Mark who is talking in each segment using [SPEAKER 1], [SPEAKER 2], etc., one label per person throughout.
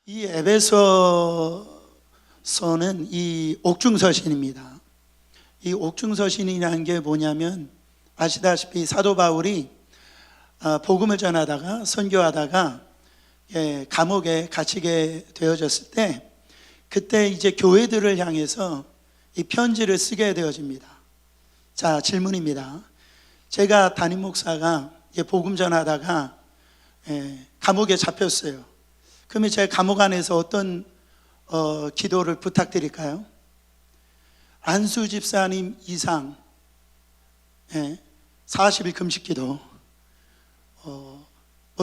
[SPEAKER 1] 이 에베소서는 이 옥중서신입니다. 이 옥중서신이라는 게 뭐냐면 아시다시피 사도 바울이 복음을 전하다가 선교하다가 감옥에 갇히게 되어졌을 때 그때 이제 교회들을 향해서 이 편지를 쓰게 되어집니다. 자, 질문입니다. 제가 담임 목사가 복음 전하다가 감옥에 잡혔어요. 그러면 제가 감옥 안에서 어떤 기도를 부탁드릴까요? 안수 집사님 이상 40일 금식 기도,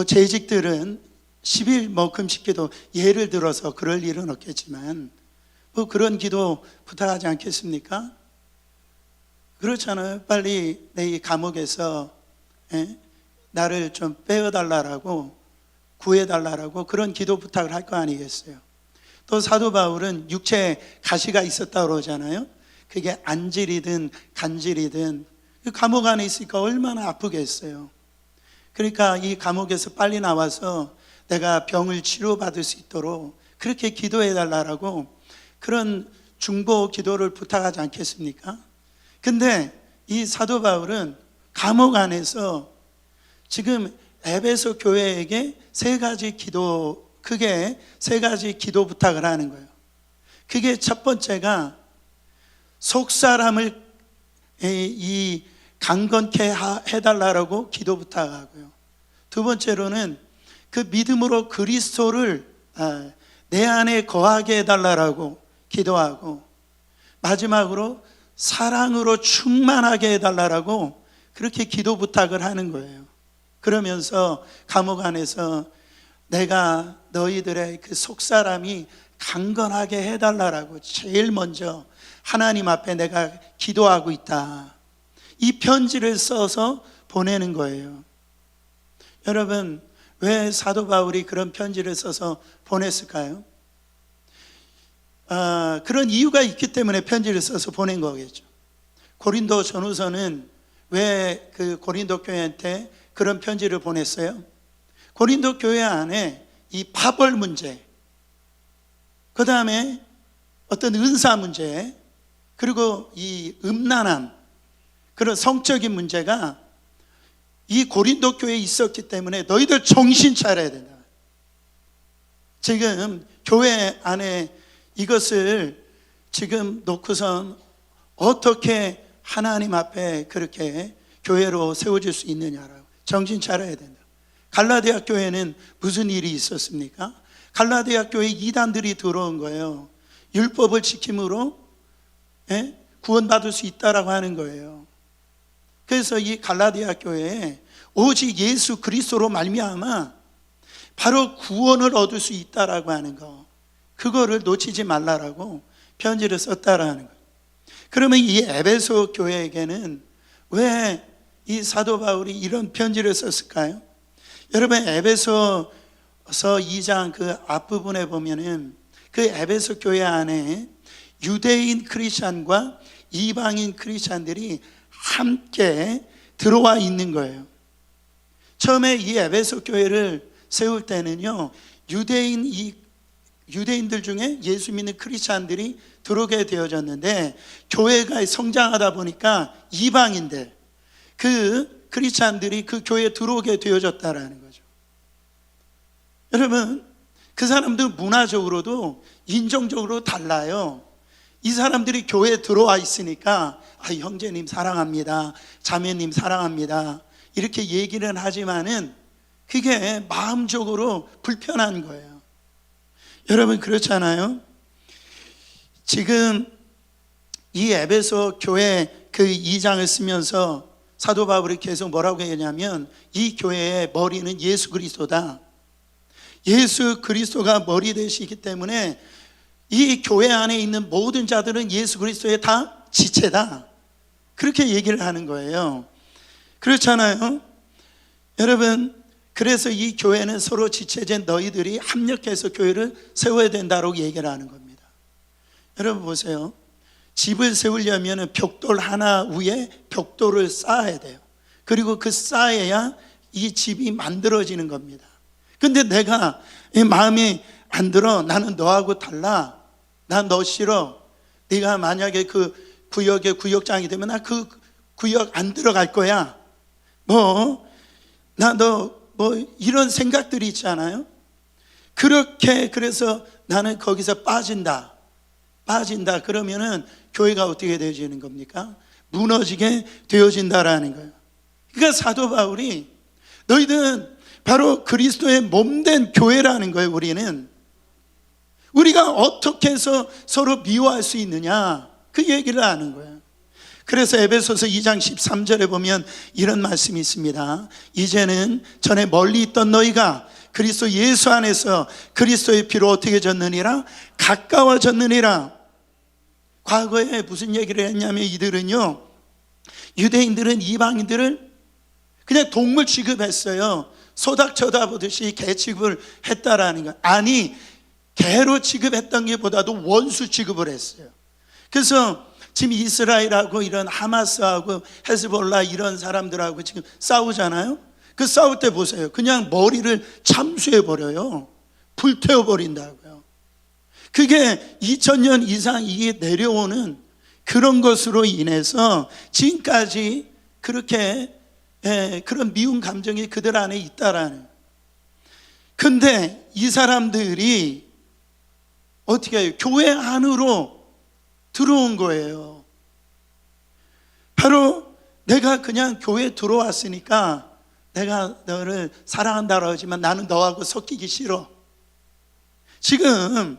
[SPEAKER 1] 재직들은 10일 금식 기도, 예를 들어서 그럴 일은 없겠지만 그런 기도 부탁하지 않겠습니까? 그렇잖아요. 빨리 내 감옥에서 나를 좀 빼어달라고, 구해달라고 그런 기도 부탁을 할 거 아니겠어요. 또 사도 바울은 육체에 가시가 있었다고 그러잖아요. 그게 안질이든 간질이든 감옥 안에 있으니까 얼마나 아프겠어요. 그러니까 이 감옥에서 빨리 나와서 내가 병을 치료받을 수 있도록 그렇게 기도해달라고 그런 중보 기도를 부탁하지 않겠습니까? 근데 이 사도 바울은 감옥 안에서 지금 에베소 교회에게 크게 세 가지 기도 부탁을 하는 거예요. 그게 첫 번째가 속 사람을 강건케 해달라고 기도 부탁하고요. 두 번째로는 그 믿음으로 그리스도를 내 안에 거하게 해달라고 기도하고, 마지막으로 사랑으로 충만하게 해달라고 그렇게 기도 부탁을 하는 거예요. 그러면서 감옥 안에서 내가 너희들의 그 속사람이 강건하게 해달라고 제일 먼저 하나님 앞에 내가 기도하고 있다, 이 편지를 써서 보내는 거예요. 여러분, 왜 사도 바울이 그런 편지를 써서 보냈을까요? 그런 이유가 있기 때문에 편지를 써서 보낸 거겠죠. 고린도 전후서는 왜 그 고린도 교회한테 그런 편지를 보냈어요? 고린도 교회 안에 이 파벌 문제, 그 다음에 어떤 은사 문제, 그리고 이 음란함, 그런 성적인 문제가 이 고린도 교회에 있었기 때문에 너희들 정신 차려야 된다. 지금 교회 안에 이것을 지금 놓고선 어떻게 하나님 앞에 그렇게 교회로 세워질 수 있느냐라고 정신 차려야 된다. 갈라디아 교회는 무슨 일이 있었습니까? 갈라디아 교회 이단들이 들어온 거예요. 율법을 지킴으로 구원받을 수 있다라고 하는 거예요. 그래서 이 갈라디아 교회에 오직 예수 그리스도로 말미암아 바로 구원을 얻을 수 있다라고 하는 거, 그거를 놓치지 말라라고 편지를 썼다라는 거예요. 그러면 이 에베소 교회에게는 왜 이 사도 바울이 이런 편지를 썼을까요? 여러분, 에베소서 2장 그 앞부분에 보면은 그 에베소 교회 안에 유대인 크리스찬과 이방인 크리스찬들이 함께 들어와 있는 거예요. 처음에 이 에베소 교회를 세울 때는요, 유대인들 중에 예수 믿는 크리스찬들이 들어오게 되어졌는데, 교회가 성장하다 보니까 이방인들, 그 크리스찬들이 그 교회에 들어오게 되어졌다라는 거죠. 여러분, 그 사람들 문화적으로도 인종적으로 달라요. 이 사람들이 교회에 들어와 있으니까 형제님 사랑합니다, 자매님 사랑합니다, 이렇게 얘기는 하지만은 그게 마음적으로 불편한 거예요. 여러분, 그렇잖아요. 지금 이 에베소 교회 그 2장을 쓰면서 사도 바울이 계속 뭐라고 했냐면, 이 교회의 머리는 예수 그리스도다. 예수 그리스도가 머리 되시기 때문에 이 교회 안에 있는 모든 자들은 예수 그리스도의 다 지체다, 그렇게 얘기를 하는 거예요. 그렇잖아요. 여러분, 그래서 이 교회는 서로 지체된 너희들이 합력해서 교회를 세워야 된다고 얘기를 하는 겁니다. 여러분 보세요. 집을 세우려면 벽돌 하나 위에 벽돌을 쌓아야 돼요. 그리고 그 쌓아야 이 집이 만들어지는 겁니다. 근데 내가 이 마음이 안 들어. 나는 너하고 달라. 난 너 싫어. 네가 만약에 그 구역의 구역장이 되면 나 그 구역 안 들어갈 거야. 나 너 이런 생각들이 있잖아요. 그래서 나는 거기서 빠진다. 그러면은 교회가 어떻게 되어지는 겁니까? 무너지게 되어진다라는 거예요. 그러니까 사도 바울이 너희들은 바로 그리스도의 몸된 교회라는 거예요. 우리가 어떻게 해서 서로 미워할 수 있느냐, 그 얘기를 하는 거예요. 그래서 에베소서 2장 13절에 보면 이런 말씀이 있습니다. 이제는 전에 멀리 있던 너희가 그리스도 예수 안에서 그리스도의 피로 어떻게 졌느니라? 가까워졌느니라. 과거에 무슨 얘기를 했냐면 이들은요, 유대인들은 이방인들을 그냥 동물 취급했어요. 소닥 쳐다보듯이 개 취급을 했다라는 거예요. 아니, 개로 취급했던 게 보다도 원수 취급을 했어요. 그래서 지금 이스라엘하고 이런 하마스하고 헤즈볼라 이런 사람들하고 지금 싸우잖아요. 그 싸울 때 보세요. 그냥 머리를 참수해버려요. 불태워버린다고요. 그게 2000년 이상 이게 내려오는 그런 것으로 인해서 지금까지 그렇게 그런 미운 감정이 그들 안에 있다라는. 근데 이 사람들이 어떻게 해요? 교회 안으로 들어온 거예요. 바로 내가 그냥 교회에 들어왔으니까 내가 너를 사랑한다고 하지만 나는 너하고 섞이기 싫어. 지금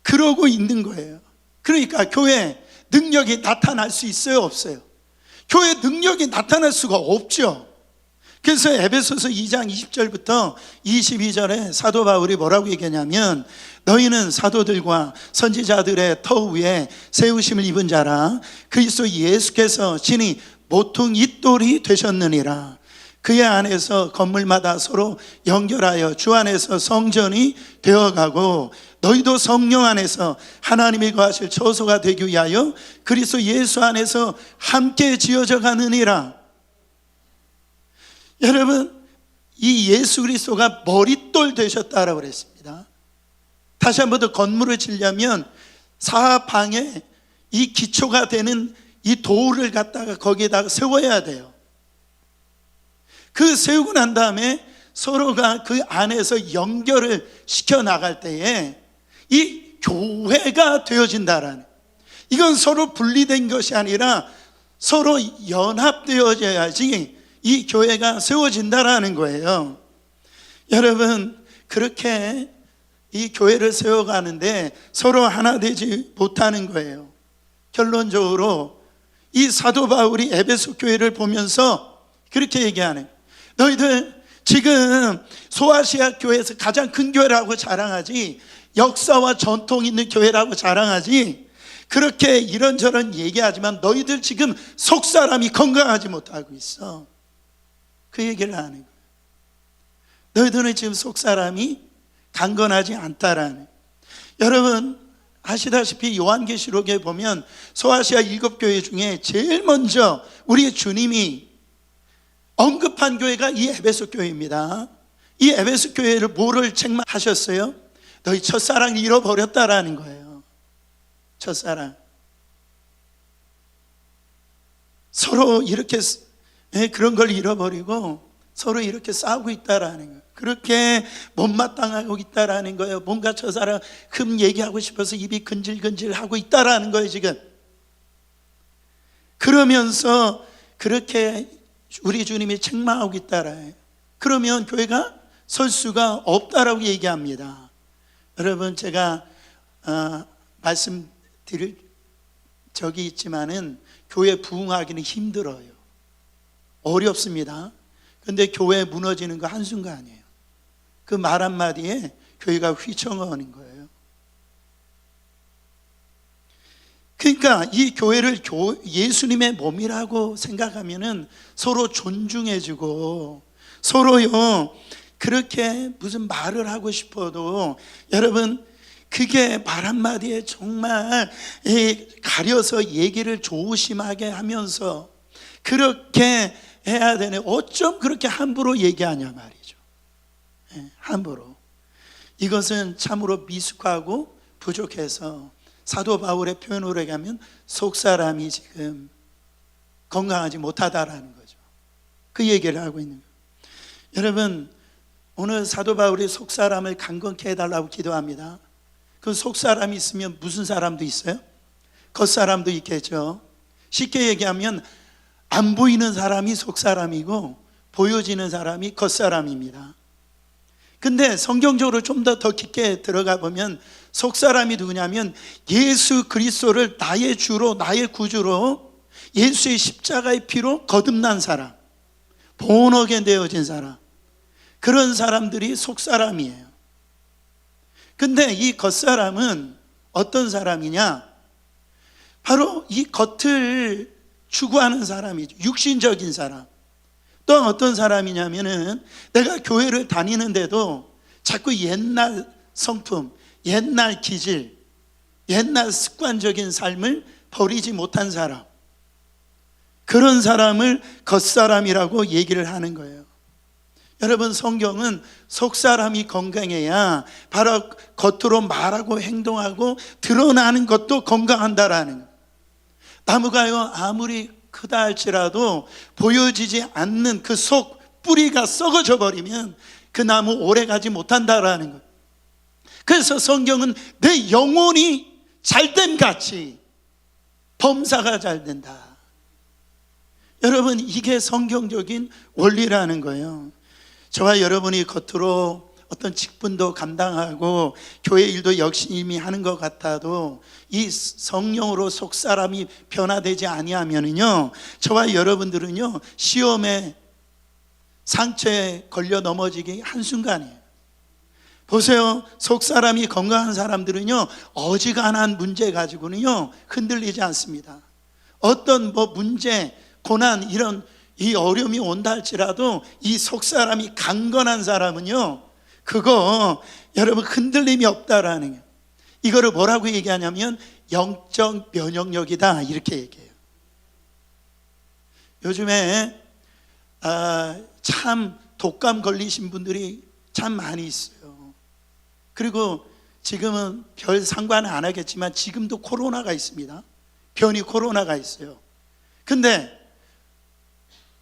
[SPEAKER 1] 그러고 있는 거예요. 그러니까 교회 능력이 나타날 수 있어요, 없어요? 교회 능력이 나타날 수가 없죠. 그래서 에베소서 2장 20절부터 22절에 사도 바울이 뭐라고 얘기하냐면 너희는 사도들과 선지자들의 터 위에 세우심을 입은 자라 그리스도 예수께서 친히 모퉁이 돌이 되셨느니라. 그의 안에서 건물마다 서로 연결하여 주 안에서 성전이 되어가고 너희도 성령 안에서 하나님이 거하실 처소가 되기 위하여 그리스도 예수 안에서 함께 지어져 가느니라. 여러분, 이 예수 그리스도가 머릿돌 되셨다라고 그랬습니다. 다시 한 번 더 건물을 지려면 사방에 이 기초가 되는 이 돌을 갖다가 거기에다가 세워야 돼요. 그 세우고 난 다음에 서로가 그 안에서 연결을 시켜 나갈 때에 이 교회가 되어진다라는, 이건 서로 분리된 것이 아니라 서로 연합되어져야지 이 교회가 세워진다라는 거예요. 여러분, 그렇게 이 교회를 세워가는데 서로 하나 되지 못하는 거예요. 결론적으로 이 사도 바울이 에베소 교회를 보면서 그렇게 얘기하네. 너희들 지금 소아시아 교회에서 가장 큰 교회라고 자랑하지, 역사와 전통 있는 교회라고 자랑하지, 그렇게 이런저런 얘기하지만 너희들 지금 속 사람이 건강하지 못하고 있어. 그 얘기를 하는 거예요. 너희들은 지금 속 사람이 강건하지 않다라는. 여러분 아시다시피 요한계시록에 보면 소아시아 7교회 중에 제일 먼저 우리 주님이 언급한 교회가 이 에베소 교회입니다. 이 에베소 교회를 뭐를 책망하셨어요? 너희 첫사랑 잃어버렸다라는 거예요. 첫사랑. 서로 이렇게 그런 걸 잃어버리고 서로 이렇게 싸우고 있다라는 거예요. 그렇게 못마땅하고 있다라는 거예요. 뭔가 저 사람 흠 얘기하고 싶어서 입이 근질근질하고 있다라는 거예요 지금. 그러면서 그렇게 우리 주님이 책망하고 있다라. 그러면 교회가 설 수가 없다라고 얘기합니다. 여러분 제가 말씀드릴 적이 있지만은 교회 부흥하기는 힘들어요. 어렵습니다. 근데 교회 무너지는 거 한순간이에요. 그 말 한마디에 교회가 휘청하는 거예요. 그러니까 이 교회를 예수님의 몸이라고 생각하면은 서로 존중해주고 서로요 그렇게 무슨 말을 하고 싶어도 여러분 그게 말 한마디에 정말 가려서 얘기를 조심하게 하면서 그렇게 해야 되네. 어쩜 그렇게 함부로 얘기하냐 말이죠. 함부로. 이것은 참으로 미숙하고 부족해서 사도 바울의 표현으로 얘기하면 속사람이 지금 건강하지 못하다라는 거죠. 그 얘기를 하고 있는 거예요. 여러분, 오늘 사도 바울이 속사람을 강건케 해달라고 기도합니다. 그 속사람이 있으면 무슨 사람도 있어요? 겉사람도 있겠죠. 쉽게 얘기하면 안 보이는 사람이 속사람이고 보여지는 사람이 겉사람입니다. 근데 성경적으로 좀 더 깊게 들어가 보면 속사람이 누구냐면 예수 그리스도를 나의 주로, 나의 구주로, 예수의 십자가의 피로 거듭난 사람, 본어게 되어진 사람, 그런 사람들이 속사람이에요. 근데 이 겉사람은 어떤 사람이냐? 바로 이 겉을 추구하는 사람이죠. 육신적인 사람. 또 어떤 사람이냐면은 내가 교회를 다니는데도 자꾸 옛날 성품, 옛날 기질, 옛날 습관적인 삶을 버리지 못한 사람, 그런 사람을 겉사람이라고 얘기를 하는 거예요. 여러분, 성경은 속사람이 건강해야 바로 겉으로 말하고 행동하고 드러나는 것도 건강한다라는 거예요. 나무가요 아무리 크다 할지라도 보여지지 않는 그 속 뿌리가 썩어져 버리면 그 나무 오래 가지 못한다라는 거예요. 그래서 성경은 내 영혼이 잘됨 같이 범사가 잘 된다. 여러분, 이게 성경적인 원리라는 거예요. 저와 여러분이 겉으로 어떤 직분도 감당하고 교회 일도 열심히 하는 것 같아도 이 성령으로 속사람이 변화되지 아니하면은요, 저와 여러분들은요 시험에 상처에 걸려 넘어지기 한순간이에요. 보세요, 속사람이 건강한 사람들은요 어지간한 문제 가지고는요 흔들리지 않습니다. 어떤 문제, 고난, 이런 이 어려움이 온다 할지라도 이 속사람이 강건한 사람은요 그거 여러분 흔들림이 없다라는 거예요. 이거를 뭐라고 얘기하냐면 영적 면역력이다, 이렇게 얘기해요. 요즘에 참 독감 걸리신 분들이 참 많이 있어요. 그리고 지금은 별 상관은 안 하겠지만 지금도 코로나가 있습니다. 변이 코로나가 있어요. 근데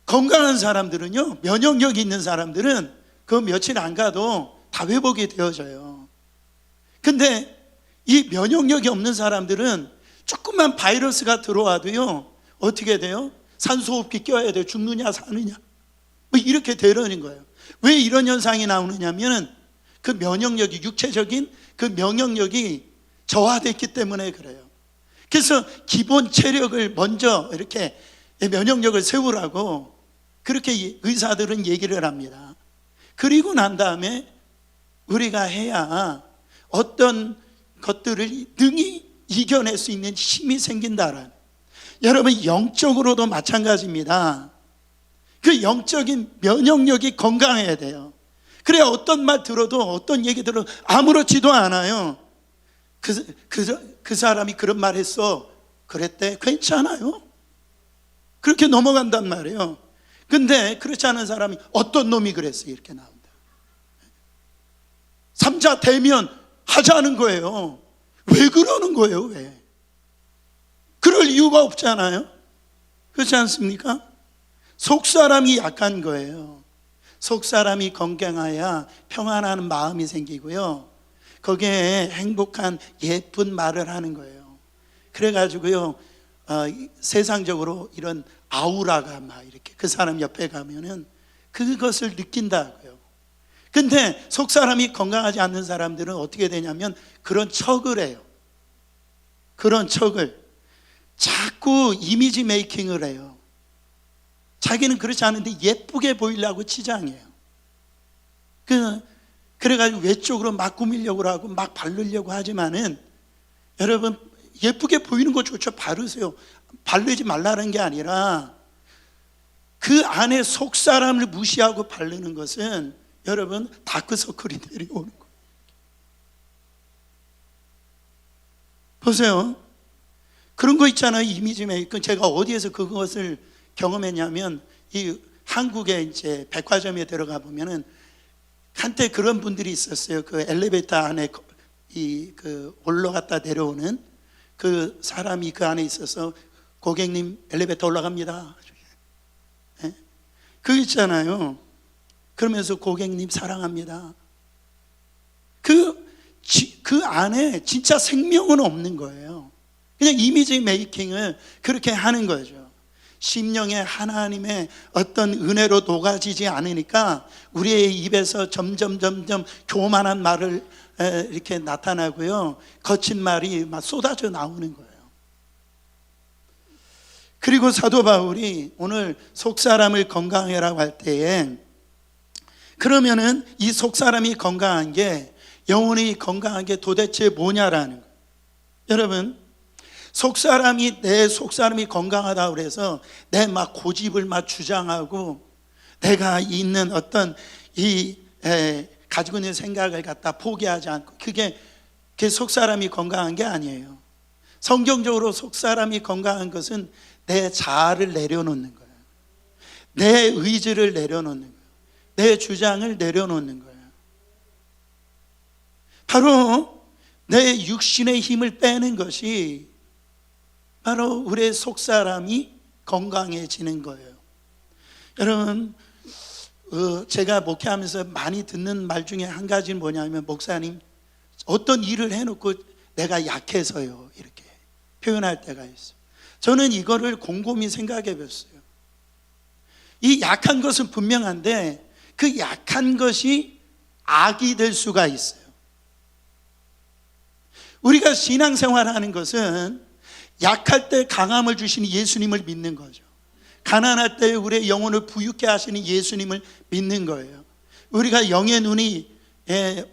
[SPEAKER 1] 건강한 사람들은요, 면역력이 있는 사람들은 그 며칠 안 가도 다 회복이 되어져요. 근데 이 면역력이 없는 사람들은 조금만 바이러스가 들어와도요 어떻게 돼요? 산소호흡기 껴야 돼요. 죽느냐 사느냐 이렇게 되려는 거예요. 왜 이런 현상이 나오느냐면 그 면역력이, 육체적인 그 면역력이 저하됐기 때문에 그래요. 그래서 기본 체력을 먼저 이렇게 면역력을 세우라고 그렇게 의사들은 얘기를 합니다. 그리고 난 다음에 우리가 해야 어떤 것들을 능히 이겨낼 수 있는 힘이 생긴다라는. 여러분, 영적으로도 마찬가지입니다. 그 영적인 면역력이 건강해야 돼요. 그래야 어떤 말 들어도, 어떤 얘기 들어도 아무렇지도 않아요. 그 사람이 그런 말 했어, 그랬대, 괜찮아요, 그렇게 넘어간단 말이에요. 근데 그렇지 않은 사람이 어떤 놈이 그랬어, 이렇게 나온다. 삼자 대면 하자는 거예요. 왜 그러는 거예요? 왜? 그럴 이유가 없잖아요. 그렇지 않습니까? 속사람이 약한 거예요. 속사람이 건강해야 평안한 마음이 생기고요, 거기에 행복한 예쁜 말을 하는 거예요. 그래가지고요 세상적으로 이런 아우라가 막 이렇게 그 사람 옆에 가면은 그것을 느낀다고요. 근데 속사람이 건강하지 않는 사람들은 어떻게 되냐면 그런 척을 해요. 그런 척을 자꾸 이미지 메이킹을 해요. 자기는 그렇지 않은데 예쁘게 보이려고 치장해요. 그래가지고 외적으로 막 꾸미려고 하고 막 바르려고 하지만은, 여러분, 예쁘게 보이는 것조차 바르세요. 바르지 말라는 게 아니라 그 안에 속사람을 무시하고 바르는 것은 여러분 다크서클이 내려오는 거예요. 보세요, 그런 거 있잖아요. 이미지 메이킹. 제가 어디에서 그것을 경험했냐면 이 한국에 이제 백화점에 들어가 보면은 한때 그런 분들이 있었어요. 그 엘리베이터 안에 올라갔다 내려오는 그 사람이 그 안에 있어서 고객님 엘리베이터 올라갑니다. 네? 그거 있잖아요. 그러면서 고객님 사랑합니다. 그 안에 진짜 생명은 없는 거예요. 그냥 이미지 메이킹을 그렇게 하는 거죠. 심령에 하나님의 어떤 은혜로 녹아지지 않으니까 우리의 입에서 점점 교만한 말을 이렇게 나타나고요, 거친 말이 막 쏟아져 나오는 거예요. 그리고 사도 바울이 오늘 속사람을 건강해라고 할 때에, 그러면은 이 속사람이 건강한 게, 영혼이 건강한 게 도대체 뭐냐라는 거예요. 여러분, 내 속사람이 건강하다고 그래서 내 막 고집을 막 주장하고 내가 있는 어떤 가지고 있는 생각을 갖다 포기하지 않고, 그게 속사람이 건강한 게 아니에요. 성경적으로 속사람이 건강한 것은 내 자아를 내려놓는 거예요. 내 의지를 내려놓는 거예요. 내 주장을 내려놓는 거예요. 바로 내 육신의 힘을 빼는 것이 바로 우리의 속사람이 건강해지는 거예요. 여러분, 제가 목회하면서 많이 듣는 말 중에 한 가지는 뭐냐면, 목사님 어떤 일을 해놓고 내가 약해서요 이렇게 표현할 때가 있어요. 저는 이거를 곰곰이 생각해 봤어요. 이 약한 것은 분명한데 그 약한 것이 악이 될 수가 있어요. 우리가 신앙생활하는 것은 약할 때 강함을 주시는 예수님을 믿는 거죠. 가난할 때 우리의 영혼을 부유케 하시는 예수님을 믿는 거예요. 우리가 영의 눈이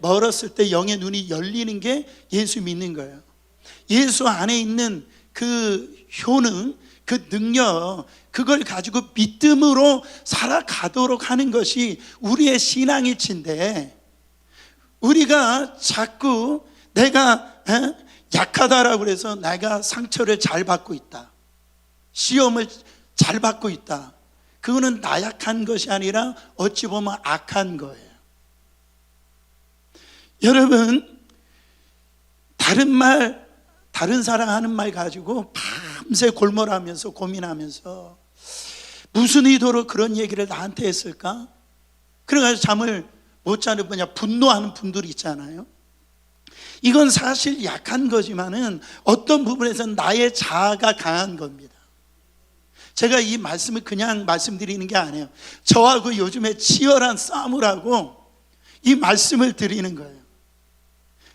[SPEAKER 1] 멀었을 때 영의 눈이 열리는 게 예수 믿는 거예요. 예수 안에 있는 그 효능, 그 능력, 그걸 가지고 믿음으로 살아가도록 하는 것이 우리의 신앙일치인데, 우리가 자꾸 내가 약하다라고 해서 내가 상처를 잘 받고 있다, 시험을 잘 받고 있다, 그거는 나약한 것이 아니라 어찌 보면 악한 거예요. 여러분, 다른 사람 하는 말 가지고 밤새 골몰하면서 고민하면서 무슨 의도로 그런 얘기를 나한테 했을까? 그래가지고 잠을 못 자는 분노하는 분들이 있잖아요. 이건 사실 약한 거지만은 어떤 부분에서는 나의 자아가 강한 겁니다. 제가 이 말씀을 그냥 말씀드리는 게 아니에요. 저하고 요즘에 치열한 싸움을 하고 이 말씀을 드리는 거예요.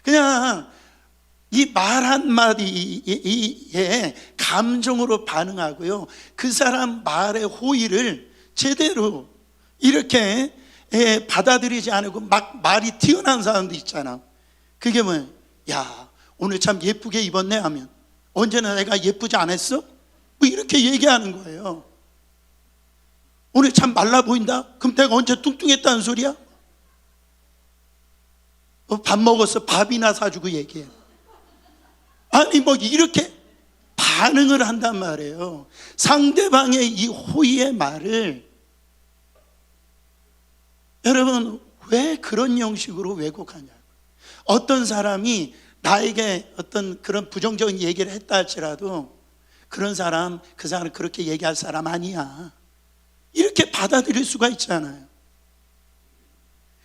[SPEAKER 1] 그냥 이 말 한마디에 감정으로 반응하고요, 그 사람 말의 호의를 제대로 이렇게 받아들이지 않고 막 말이 튀어나온 사람도 있잖아. 그게 뭐예요? 야, 오늘 참 예쁘게 입었네 하면, 언제나 내가 예쁘지 않았어? 뭐 이렇게 얘기하는 거예요. 오늘 참 말라 보인다? 그럼 내가 언제 뚱뚱했다는 소리야? 밥 먹었어? 밥이나 사주고 얘기해. 아니 뭐 이렇게 반응을 한단 말이에요. 상대방의 이 호의의 말을, 여러분 왜 그런 형식으로 왜곡하냐고. 어떤 사람이 나에게 어떤 그런 부정적인 얘기를 했다 할지라도 그 사람 그렇게 얘기할 사람 아니야, 이렇게 받아들일 수가 있잖아요.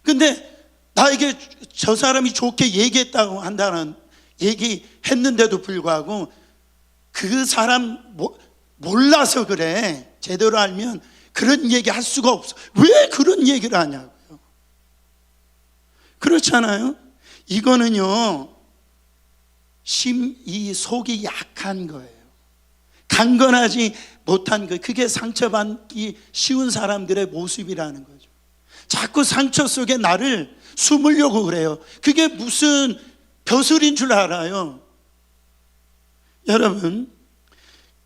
[SPEAKER 1] 근데 나에게 저 사람이 좋게 얘기했다고 한다는 얘기했는데도 불구하고 그 사람 몰라서 그래, 제대로 알면 그런 얘기 할 수가 없어. 왜 그런 얘기를 하냐고요. 그렇잖아요. 이거는요, 이 속이 약한 거예요. 강건하지 못한 거, 그게 상처받기 쉬운 사람들의 모습이라는 거죠. 자꾸 상처 속에 나를 숨으려고 그래요. 그게 무슨 벼슬인 줄 알아요. 여러분,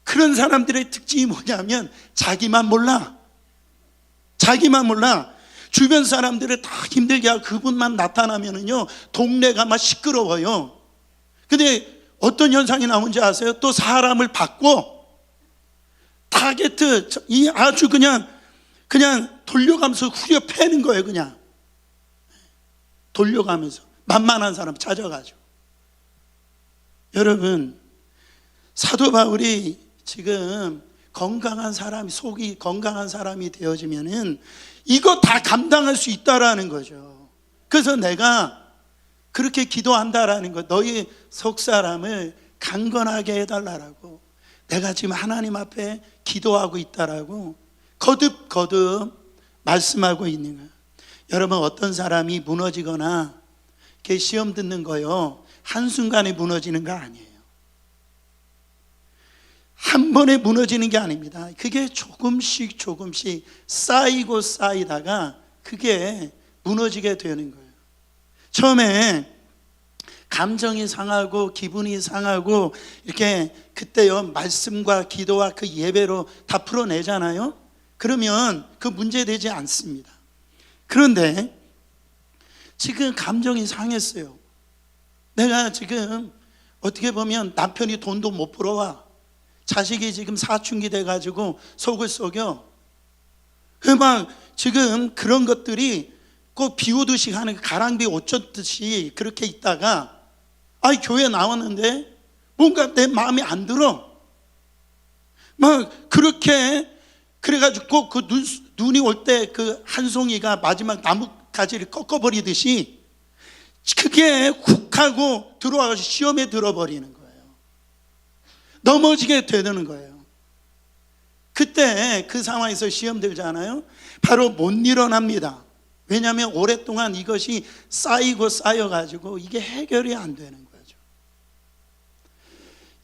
[SPEAKER 1] 그런 사람들의 특징이 뭐냐면 자기만 몰라. 주변 사람들을 다 힘들게 하고 그분만 나타나면은요, 동네가 막 시끄러워요. 근데 어떤 현상이 나오는지 아세요? 또 사람을 받고 타겟이 아주 그냥 그냥 돌려가면서 후려 패는 거예요. 그냥 돌려가면서 만만한 사람 찾아가지고. 여러분, 사도 바울이 지금 건강한 사람이, 속이 건강한 사람이 되어지면은 이거 다 감당할 수 있다라는 거죠. 그래서 내가 그렇게 기도한다라는 거, 너희 속 사람을 강건하게 해달라고, 내가 지금 하나님 앞에 기도하고 있다라고 거듭 말씀하고 있는 거예요. 여러분, 어떤 사람이 무너지거나 이렇게 시험 듣는 거요, 한순간에 무너지는 거 아니에요. 한 번에 무너지는 게 아닙니다. 그게 조금씩 쌓이고 쌓이다가 그게 무너지게 되는 거예요. 처음에 감정이 상하고 기분이 상하고 이렇게 그때요, 말씀과 기도와 그 예배로 다 풀어내잖아요. 그러면 그 문제되지 않습니다. 그런데 지금 감정이 상했어요. 내가 지금 어떻게 보면 남편이 돈도 못 벌어와, 자식이 지금 사춘기 돼가지고 속을 썩여. 막 지금 그런 것들이 꼭 비 오듯이 하는 가랑비 옷 젖듯이 그렇게 있다가 교회 나왔는데 뭔가 내 마음에 안 들어. 막 그렇게 그래가지고 그 눈이 올 때 그 한 송이가 마지막 나뭇가지를 꺾어버리듯이 그게 훅 하고 들어와서 시험에 들어버리는 거예요. 넘어지게 되는 거예요. 그때 그 상황에서 시험 들잖아요. 바로 못 일어납니다. 왜냐하면 오랫동안 이것이 쌓이고 쌓여가지고 이게 해결이 안 되는 거죠.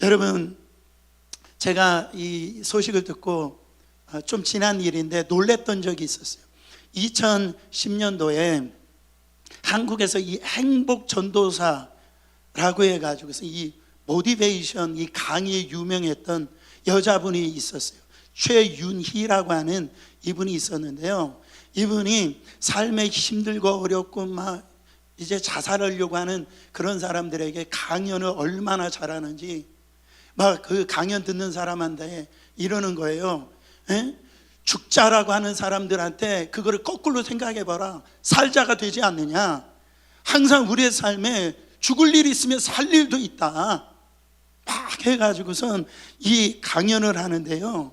[SPEAKER 1] 여러분, 제가 이 소식을 듣고 좀 지난 일인데 놀랬던 적이 있었어요. 2010년도에 한국에서 이 행복 전도사라고 해가지고서 이 모티베이션, 이 강의에 유명했던 여자분이 있었어요. 최윤희라고 하는 이분이 있었는데요. 이분이 삶에 힘들고 어렵고 막 이제 자살하려고 하는 그런 사람들에게 강연을 얼마나 잘하는지 막 그 강연 듣는 사람한테 이러는 거예요. 죽자라고 하는 사람들한테 그거를 거꾸로 생각해봐라. 살자가 되지 않느냐. 항상 우리의 삶에 죽을 일이 있으면 살 일도 있다. 막 해가지고선 이 강연을 하는데요,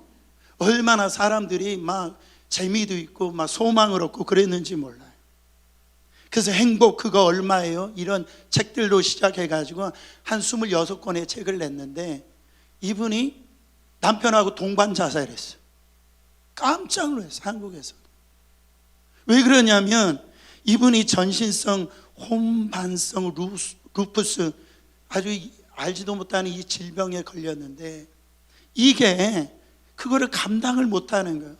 [SPEAKER 1] 얼마나 사람들이 막 재미도 있고 막 소망을 얻고 그랬는지 몰라요. 그래서 행복 그거 얼마예요? 이런 책들로 시작해가지고 한 26권의 책을 냈는데 이분이 남편하고 동반 자살했어요. 깜짝 놀랐어요. 한국에서. 왜 그러냐면 이분이 전신성 혼반성 루푸스, 아주 알지도 못하는 이 질병에 걸렸는데 이게 그거를 감당을 못하는 거예요.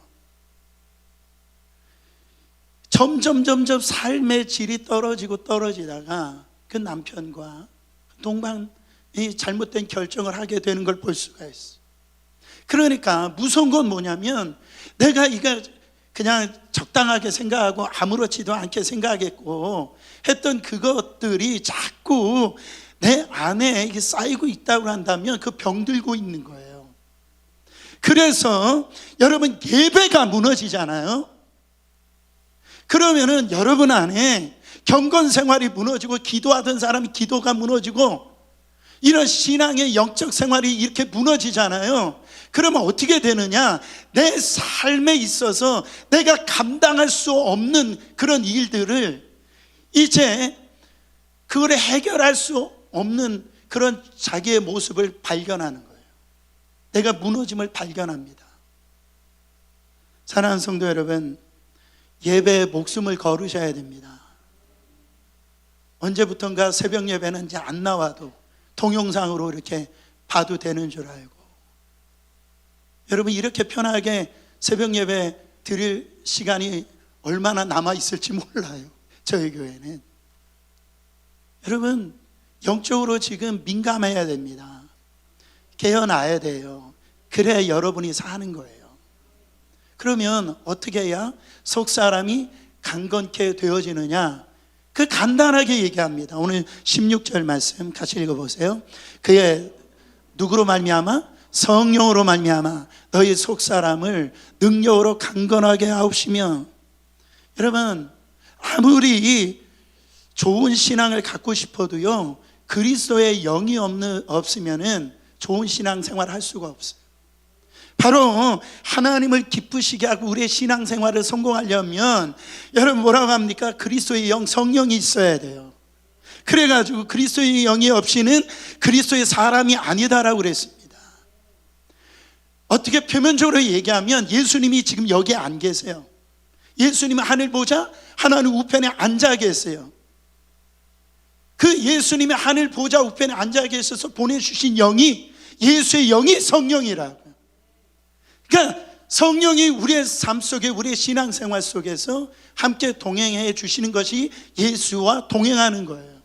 [SPEAKER 1] 점점 삶의 질이 떨어지다가 그 남편과 동반이 잘못된 결정을 하게 되는 걸 볼 수가 있어요. 그러니까 무서운 건 뭐냐면 내가 이거 그냥 적당하게 생각하고 아무렇지도 않게 생각했고 했던 그것들이 자꾸 내 안에 이게 쌓이고 있다고 한다면 그 병들고 있는 거예요. 그래서 여러분, 예배가 무너지잖아요. 그러면은 여러분 안에 경건 생활이 무너지고 기도하던 사람이 기도가 무너지고 이런 신앙의 영적 생활이 이렇게 무너지잖아요. 그러면 어떻게 되느냐? 내 삶에 있어서 내가 감당할 수 없는 그런 일들을 이제 그걸 해결할 수 없는 그런 자기의 모습을 발견하는 거예요. 내가 무너짐을 발견합니다. 사랑하는 성도 여러분, 예배에 목숨을 걸으셔야 됩니다. 언제부턴가 새벽 예배는 이제 안 나와도 동영상으로 이렇게 봐도 되는 줄 알고, 여러분 이렇게 편하게 새벽 예배 드릴 시간이 얼마나 남아 있을지 몰라요. 저희 교회는 여러분 영적으로 지금 민감해야 됩니다. 깨어나야 돼요. 그래야 여러분이 사는 거예요. 그러면 어떻게 해야 속 사람이 강건케 되어지느냐? 그 간단하게 얘기합니다. 오늘 16절 말씀 같이 읽어보세요. 그의 누구로 말미암아? 성령으로 말미암아 너희 속사람을 능력으로 강건하게 하옵시며. 여러분, 아무리 좋은 신앙을 갖고 싶어도요, 그리스도의 영이 없으면은 좋은 신앙생활을 할 수가 없어요. 바로 하나님을 기쁘시게 하고 우리의 신앙생활을 성공하려면 여러분 뭐라고 합니까? 그리스도의 영, 성령이 있어야 돼요. 그래가지고 그리스도의 영이 없이는 그리스도의 사람이 아니다라고 그랬습니다. 어떻게 표면적으로 얘기하면 예수님이 지금 여기 안 계세요. 예수님은 하늘 보좌 하나님 우편에 앉아 계세요. 그 예수님이 하늘 보좌 우편에 앉아 계셔서 보내주신 영이, 예수의 영이 성령이라고요. 그러니까 성령이 우리의 삶 속에, 우리의 신앙생활 속에서 함께 동행해 주시는 것이 예수와 동행하는 거예요.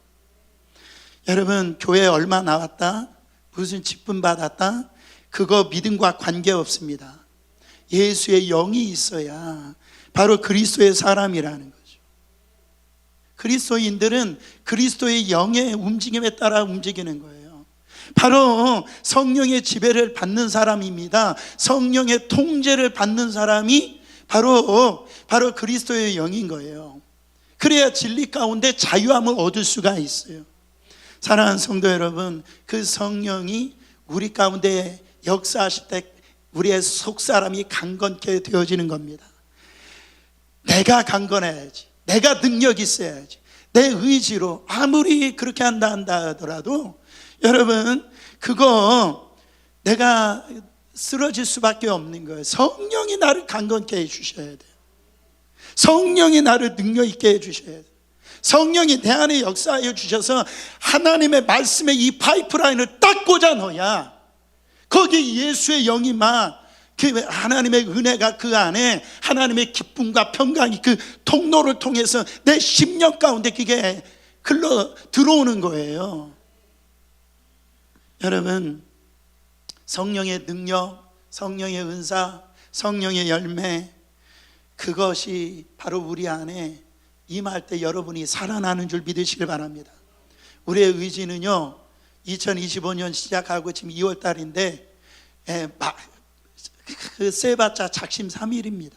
[SPEAKER 1] 여러분, 교회에 얼마 나왔다, 무슨 직분 받았다, 그거 믿음과 관계없습니다. 예수의 영이 있어야 바로 그리스도의 사람이라는 거죠. 그리스도인들은 그리스도의 영의 움직임에 따라 움직이는 거예요. 바로 성령의 지배를 받는 사람입니다. 성령의 통제를 받는 사람이 바로 그리스도의 영인 거예요. 그래야 진리 가운데 자유함을 얻을 수가 있어요. 사랑하는 성도 여러분, 그 성령이 우리 가운데 역사하실 때 우리의 속사람이 강건케 되어지는 겁니다. 내가 강건해야지, 내가 능력이 있어야지, 내 의지로 아무리 그렇게 한다 하더라도 여러분, 그거 내가 쓰러질 수밖에 없는 거예요. 성령이 나를 강건케 해주셔야 돼요. 성령이 나를 능력 있게 해주셔야 돼요. 성령이 내 안에 역사하여 주셔서 하나님의 말씀에 이 파이프라인을 딱 꽂아 넣어야 거기 예수의 영이 막 그 하나님의 은혜가 그 안에 하나님의 기쁨과 평강이 그 통로를 통해서 내 심령 가운데 그게 흘러 들어오는 거예요. 여러분, 성령의 능력, 성령의 은사, 성령의 열매, 그것이 바로 우리 안에 임할 때 여러분이 살아나는 줄 믿으시길 바랍니다. 우리의 의지는요, 2025년 시작하고 지금 2월 달인데 그 세봤자 작심 3일입니다.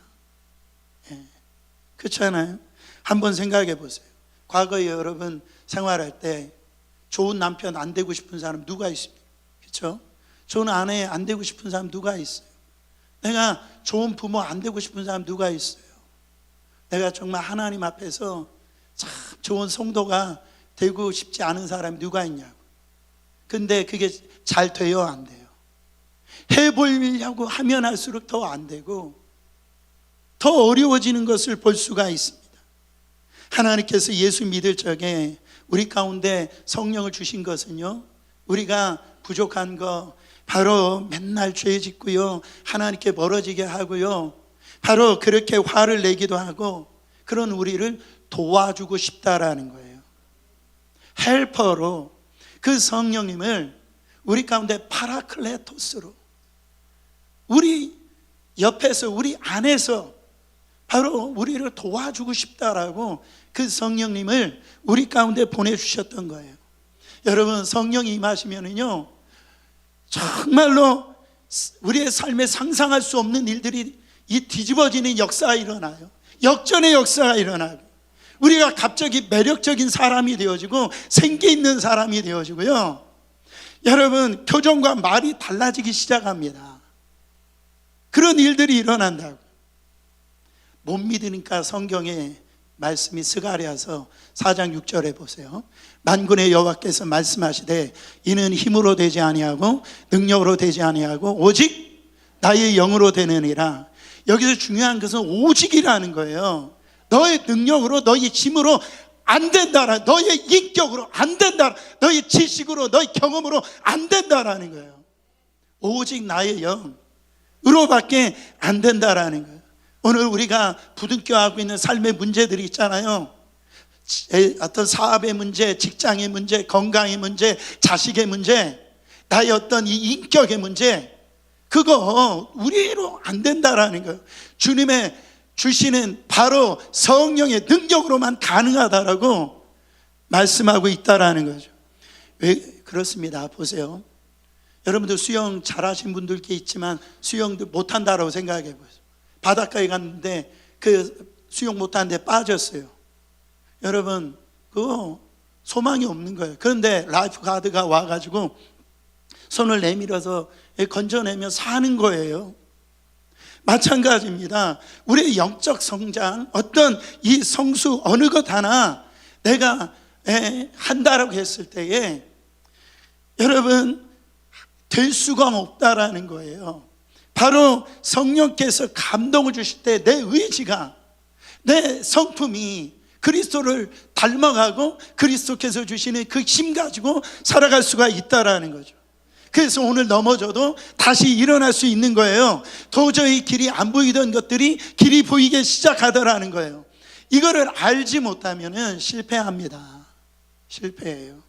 [SPEAKER 1] 그렇잖아요. 한번 생각해 보세요. 과거에 여러분 생활할 때 좋은 남편 안 되고 싶은 사람 누가 있습니까? 그렇죠? 좋은 아내 안 되고 싶은 사람 누가 있어요? 내가 좋은 부모 안 되고 싶은 사람 누가 있어요? 내가 정말 하나님 앞에서 참 좋은 성도가 되고 싶지 않은 사람이 누가 있냐고. 근데 그게 잘 돼요, 안 돼요? 해보려고 하면 할수록 더 안 되고 더 어려워지는 것을 볼 수가 있습니다. 하나님께서 예수 믿을 적에 우리 가운데 성령을 주신 것은요, 우리가 부족한 거 바로 맨날 죄 짓고요, 하나님께 멀어지게 하고요, 바로 그렇게 화를 내기도 하고 그런 우리를 도와주고 싶다라는 거예요. 헬퍼로 그 성령님을 우리 가운데 파라클레토스로 우리 옆에서 우리 안에서 바로 우리를 도와주고 싶다라고 그 성령님을 우리 가운데 보내주셨던 거예요. 여러분, 성령이 임하시면은요, 정말로 우리의 삶에 상상할 수 없는 일들이 이 뒤집어지는 역사가 일어나요. 역전의 역사가 일어나고 우리가 갑자기 매력적인 사람이 되어지고 생기 있는 사람이 되어지고요, 여러분 표정과 말이 달라지기 시작합니다. 그런 일들이 일어난다고. 못 믿으니까 성경에 말씀이 스가랴서 4장 6절에 보세요. 만군의 여호와께서 말씀하시되 이는 힘으로 되지 아니하고 능력으로 되지 아니하고 오직 나의 영으로 되느니라. 여기서 중요한 것은 오직이라는 거예요. 너의 능력으로, 너의 힘으로 안 된다라, 너의 인격으로 안 된다, 너의 지식으로, 너의 경험으로 안 된다라는 거예요. 오직 나의 영으로밖에 안 된다라는 거예요. 오늘 우리가 부둥켜하고 있는 삶의 문제들이 있잖아요. 어떤 사업의 문제, 직장의 문제, 건강의 문제, 자식의 문제, 나의 어떤 이 인격의 문제, 그거 우리로 안 된다라는 거예요. 주님의 주시는 바로 성령의 능력으로만 가능하다라고 말씀하고 있다라는 거죠. 왜 그렇습니다. 보세요. 여러분들 수영 잘하신 분들께 있지만 수영도 못한다라고 생각해 보세요. 바닷가에 갔는데 그 수영 못하는데 빠졌어요. 여러분 그거 소망이 없는 거예요. 그런데 라이프 가드가 와가지고 손을 내밀어서 건져내며 사는 거예요. 마찬가지입니다. 우리의 영적 성장, 어떤 이 성수 어느 것 하나 내가 한다라고 했을 때에 여러분 될 수가 없다라는 거예요. 바로 성령께서 감동을 주실 때 내 의지가, 내 성품이 그리스도를 닮아가고 그리스도께서 주시는 그 힘 가지고 살아갈 수가 있다라는 거죠. 그래서 오늘 넘어져도 다시 일어날 수 있는 거예요. 도저히 길이 안 보이던 것들이 길이 보이기 시작하더라는 거예요. 이거를 알지 못하면 실패합니다. 실패해요.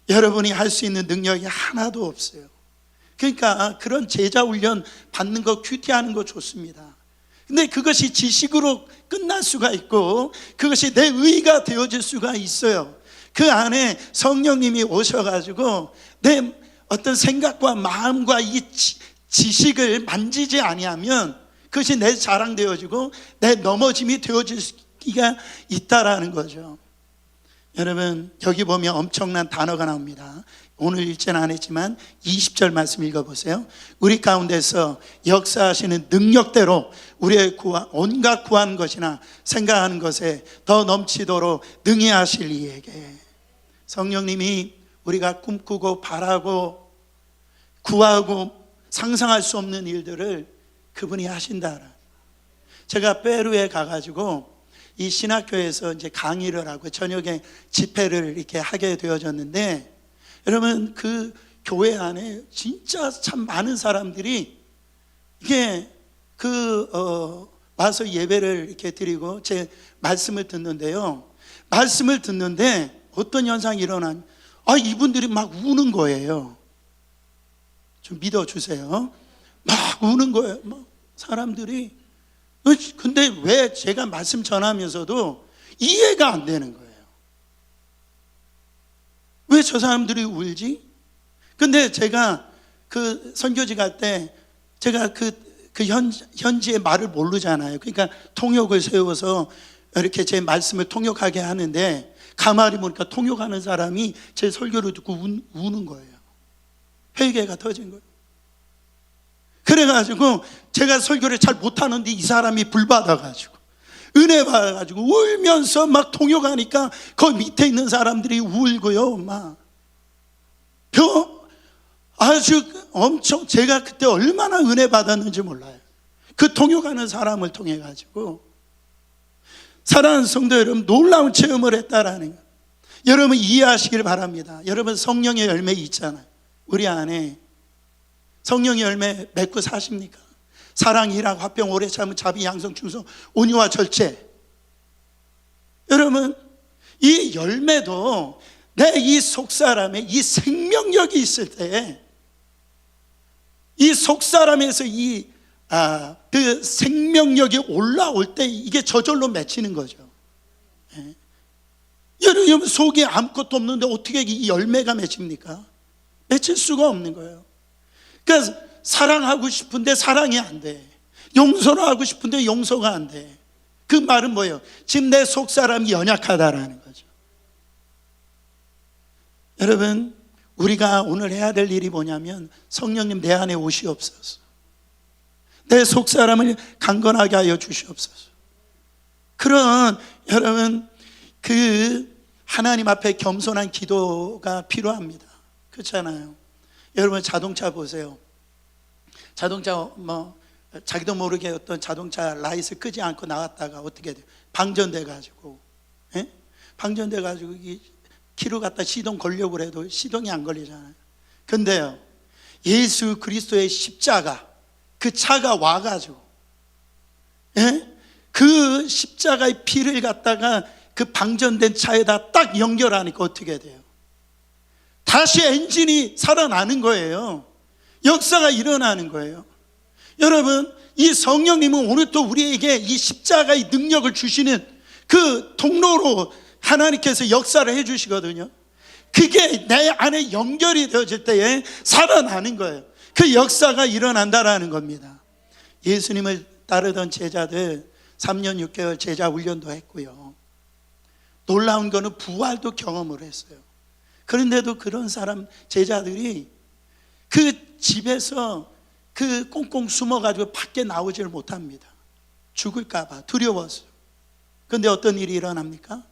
[SPEAKER 1] 여러분이 할 수 있는 능력이 하나도 없어요. 그러니까 그런 제자 훈련 받는 거, 큐티하는 거 좋습니다. 근데 그것이 지식으로 끝날 수가 있고 그것이 내 의가 되어질 수가 있어요. 그 안에 성령님이 오셔가지고 내 어떤 생각과 마음과 이 지식을 만지지 아니하면 그것이 내 자랑 되어지고 내 넘어짐이 되어질 수가 있다라는 거죠. 여러분 여기 보면 엄청난 단어가 나옵니다. 오늘 읽지는 안 했지만 20절 말씀 읽어보세요. 우리 가운데서 역사하시는 능력대로 우리의 온갖 구하는 것이나 생각하는 것에 더 넘치도록 능히 하실 이에게. 성령님이 우리가 꿈꾸고 바라고 구하고 상상할 수 없는 일들을 그분이 하신다. 제가 페루에 가가지고 이 신학교에서 이제 강의를 하고 저녁에 집회를 이렇게 하게 되어졌는데, 여러분 그 교회 안에 진짜 참 많은 사람들이 이게 와서 예배를 이렇게 드리고 제 말씀을 듣는데요. 말씀을 듣는데 어떤 현상이 일어나냐? 이분들이 막 우는 거예요. 좀 믿어주세요. 막 우는 거예요. 막 사람들이. 근데 왜 제가 말씀 전하면서도 이해가 안 되는 거예요. 왜 저 사람들이 울지? 근데 제가 그 선교지 갈 때 제가 그 현지의 말을 모르잖아요. 그러니까 통역을 세워서 이렇게 제 말씀을 통역하게 하는데 가만히 보니까 통역하는 사람이 제 설교를 듣고 우는 거예요. 회개가 터진 거예요. 그래가지고 제가 설교를 잘 못하는데 이 사람이 불받아가지고 은혜 받아가지고 울면서 막 통역하니까 그 밑에 있는 사람들이 울고요. 막 아주 엄청, 제가 그때 얼마나 은혜 받았는지 몰라요. 그 통역하는 사람을 통해 가지고. 사랑하는 성도 여러분, 놀라운 체험을 했다라는 거 여러분 이해하시길 바랍니다. 여러분 성령의 열매 있잖아요. 우리 안에 성령의 열매 맺고 사십니까? 사랑, 희락, 화평, 오래 참음, 자비, 양성, 충성, 온유와 절제. 여러분 이 열매도 내 이 속사람에 이 생명력이 있을 때, 이 속사람에서 그 생명력이 올라올 때 이게 저절로 맺히는 거죠. 여러분 속에 아무것도 없는데 어떻게 이 열매가 맺힙니까? 맺힐 수가 없는 거예요. 그러니까 사랑하고 싶은데 사랑이 안 돼. 용서를 하고 싶은데 용서가 안 돼. 그 말은 뭐예요? 지금 내 속사람이 연약하다라는 거죠. 여러분 우리가 오늘 해야 될 일이 뭐냐면 성령님 내 안에 오시옵소서. 내 속사람을 강건하게 하여 주시옵소서. 그런 여러분 그 하나님 앞에 겸손한 기도가 필요합니다. 그렇잖아요. 여러분 자동차 보세요. 자동차 자기도 모르게 어떤 자동차 라이트 끄지 않고 나갔다가 어떻게 돼요? 방전돼 가지고, 방전돼 가지고 키로 갖다 시동 걸려고 해도 시동이 안 걸리잖아요. 근데요 예수 그리스도의 십자가, 그 차가 와가지고 그 십자가의 피를 갖다가 그 방전된 차에다 딱 연결하니까 어떻게 돼요? 다시 엔진이 살아나는 거예요. 역사가 일어나는 거예요. 여러분 이 성령님은 오늘 또 우리에게 이 십자가의 능력을 주시는 그 통로로 하나님께서 역사를 해 주시거든요. 그게 내 안에 연결이 되어질 때에 살아나는 거예요. 그 역사가 일어난다라는 겁니다. 예수님을 따르던 제자들 3년 6개월 제자 훈련도 했고요. 놀라운 거는 부활도 경험을 했어요. 그런데도 그런 사람 제자들이 그 집에서 그 꽁꽁 숨어가지고 밖에 나오질 못합니다. 죽을까 봐 두려워서. 그런데 어떤 일이 일어납니까?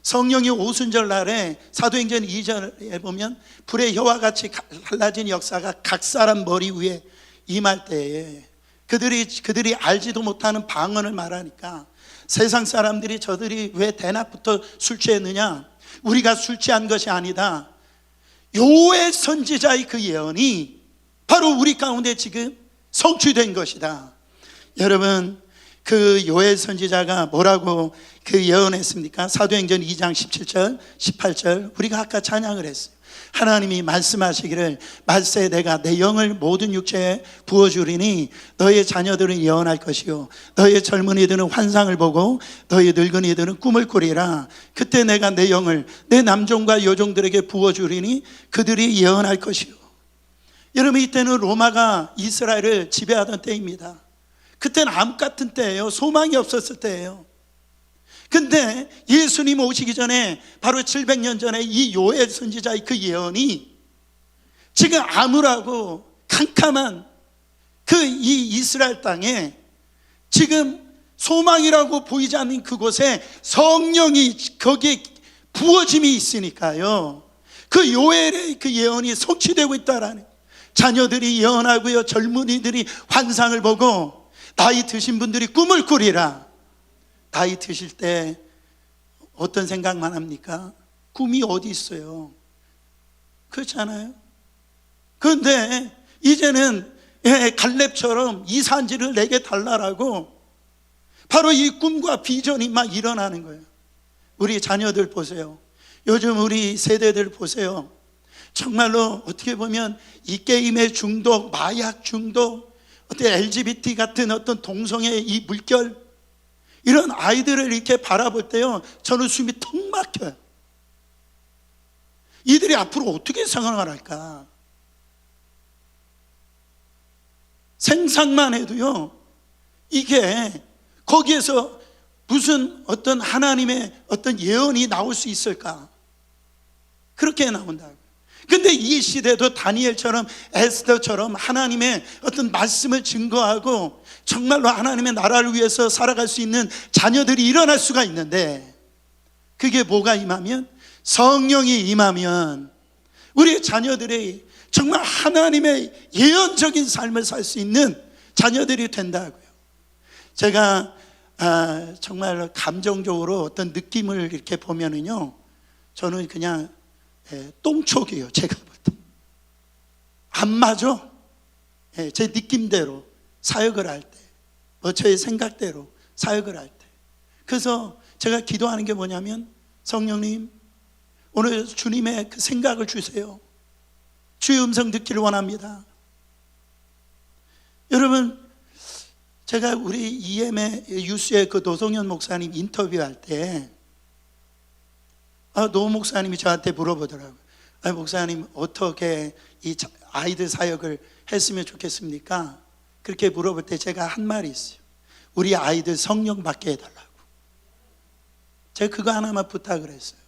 [SPEAKER 1] 성령이 오순절 날에 사도행전 2절에 보면 불의 혀와 같이 갈라진 역사가 각 사람 머리 위에 임할 때에 그들이 알지도 못하는 방언을 말하니까 세상 사람들이 저들이 왜 대낮부터 술 취했느냐? 우리가 술 취한 것이 아니다. 요엘 선지자의 그 예언이 바로 우리 가운데 지금 성취된 것이다. 여러분, 그 요엘 선지자가 뭐라고 그 예언했습니까? 사도행전 2장 17절 18절 우리가 아까 찬양을 했어요. 하나님이 말씀하시기를 말세 내가 내 영을 모든 육체에 부어주리니 너의 자녀들은 예언할 것이요 너의 젊은이들은 환상을 보고 너의 늙은이들은 꿈을 꾸리라. 그때 내가 내 영을 내 남종과 여종들에게 부어주리니 그들이 예언할 것이요. 여러분, 이때는 로마가 이스라엘을 지배하던 때입니다. 그때는 암 같은 때예요. 소망이 없었을 때예요. 근데 예수님 오시기 전에 바로 700년 전에 이 요엘 선지자의 그 예언이 지금 암울하고 캄캄한 그 이 이스라엘 땅에 지금 소망이라고 보이지 않는 그곳에 성령이 거기에 부어짐이 있으니까요. 그 요엘의 그 예언이 성취되고 있다라는, 자녀들이 예언하고요, 젊은이들이 환상을 보고 나이 드신 분들이 꿈을 꾸리라. 나이 드실 때 어떤 생각만 합니까? 꿈이 어디 있어요? 그렇잖아요. 그런데 이제는 갈렙처럼 이 산지를 내게 달라라고 바로 이 꿈과 비전이 막 일어나는 거예요. 우리 자녀들 보세요. 요즘 우리 세대들 보세요. 정말로 어떻게 보면 이 게임의 중독, 마약 중독, 어떤 LGBT 같은 어떤 동성애 이 물결, 이런 아이들을 이렇게 바라볼 때요, 저는 숨이 턱 막혀요. 이들이 앞으로 어떻게 생활을 할까? 생각만 해도요, 이게 거기에서 무슨 어떤 하나님의 어떤 예언이 나올 수 있을까? 그렇게 나온다고. 근데 이 시대도 다니엘처럼 에스더처럼 하나님의 어떤 말씀을 증거하고 정말로 하나님의 나라를 위해서 살아갈 수 있는 자녀들이 일어날 수가 있는데, 그게 뭐가 임하면, 성령이 임하면 우리 자녀들이 정말 하나님의 예언적인 삶을 살 수 있는 자녀들이 된다고요. 제가 정말 감정적으로 어떤 느낌을 이렇게 보면은요, 저는 그냥 똥촉이에요. 제가 볼 때 안 맞아. 제 느낌대로 사역을 할 때, 저의 생각대로 사역을 할 때. 그래서 제가 기도하는 게 뭐냐면, 성령님 오늘 주님의 그 생각을 주세요. 주의 음성 듣기를 원합니다. 여러분, 제가 우리 EM의 유수의 그 노성현 목사님 인터뷰할 때 노 목사님이 저한테 물어보더라고요. 목사님 어떻게 이 아이들 사역을 했으면 좋겠습니까? 그렇게 물어볼 때 제가 한 말이 있어요. 우리 아이들 성령 받게 해달라고. 제가 그거 하나만 부탁을 했어요.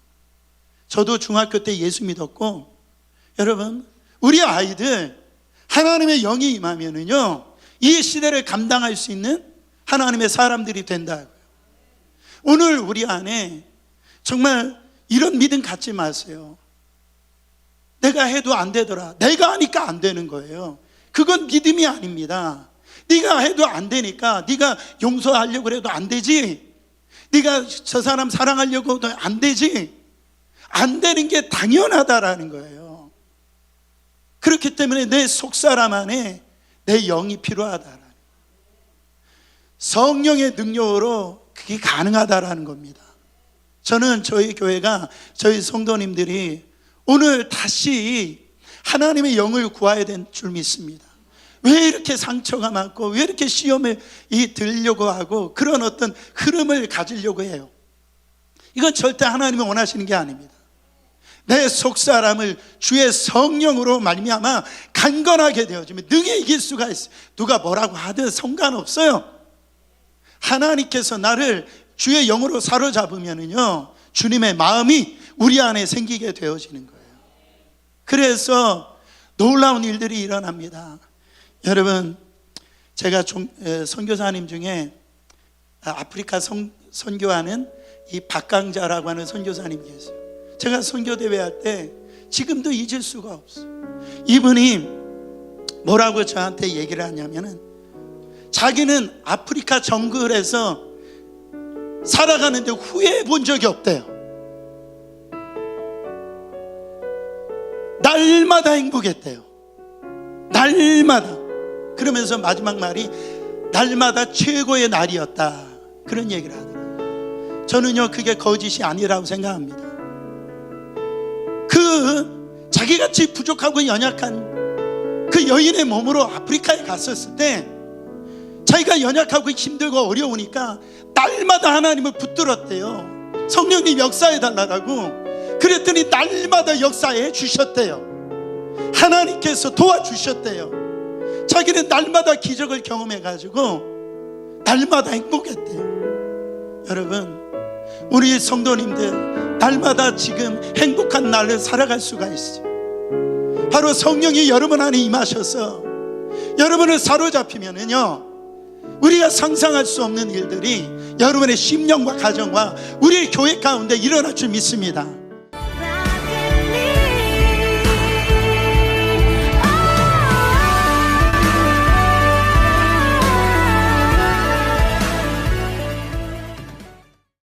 [SPEAKER 1] 저도 중학교 때 예수 믿었고, 여러분, 우리 아이들 하나님의 영이 임하면은요, 이 시대를 감당할 수 있는 하나님의 사람들이 된다고요. 오늘 우리 안에 정말 이런 믿음 갖지 마세요. 내가 해도 안 되더라. 내가 하니까 안 되는 거예요. 그건 믿음이 아닙니다. 네가 해도 안 되니까 네가 용서하려고 해도 안 되지, 네가 저 사람 사랑하려고 해도 안 되지, 안 되는 게 당연하다라는 거예요. 그렇기 때문에 내 속사람 안에 내 영이 필요하다. 성령의 능력으로 그게 가능하다라는 겁니다. 저는 저희 교회가, 저희 성도님들이 오늘 다시 하나님의 영을 구해야 될 줄 믿습니다. 왜 이렇게 상처가 많고 왜 이렇게 시험에 들려고 하고 그런 어떤 흐름을 가지려고 해요? 이건 절대 하나님이 원하시는 게 아닙니다. 내 속사람을 주의 성령으로 말미암아 강건하게 되어지면 능히 이길 수가 있어요. 누가 뭐라고 하든 상관없어요. 하나님께서 나를 주의 영으로 사로잡으면은요, 주님의 마음이 우리 안에 생기게 되어지는 거예요. 그래서 놀라운 일들이 일어납니다. 여러분, 제가 선교사님 중에 아프리카 선교하는 이 박강자라고 하는 선교사님 계세요. 제가 선교대회 할 때 지금도 잊을 수가 없어요. 이분이 뭐라고 저한테 얘기를 하냐면은, 자기는 아프리카 정글에서 살아가는데 후회해 본 적이 없대요. 날마다 행복했대요. 날마다. 그러면서 마지막 말이 날마다 최고의 날이었다, 그런 얘기를 하더라고요. 저는요, 그게 거짓이 아니라고 생각합니다. 자기같이 부족하고 연약한 그 여인의 몸으로 아프리카에 갔었을 때, 자기가 연약하고 힘들고 어려우니까 날마다 하나님을 붙들었대요. 성령님 역사해 달라고. 그랬더니 날마다 역사해 주셨대요. 하나님께서 도와주셨대요. 자기는 날마다 기적을 경험해 가지고 날마다 행복했대요. 여러분, 우리 성도님들 날마다 지금 행복한 날을 살아갈 수가 있어요. 바로 성령이 여러분 안에 임하셔서 여러분을 사로잡히면은요, 우리가 상상할 수 없는 일들이 여러분의 심령과 가정과 우리의 교회 가운데 일어날 줄 믿습니다.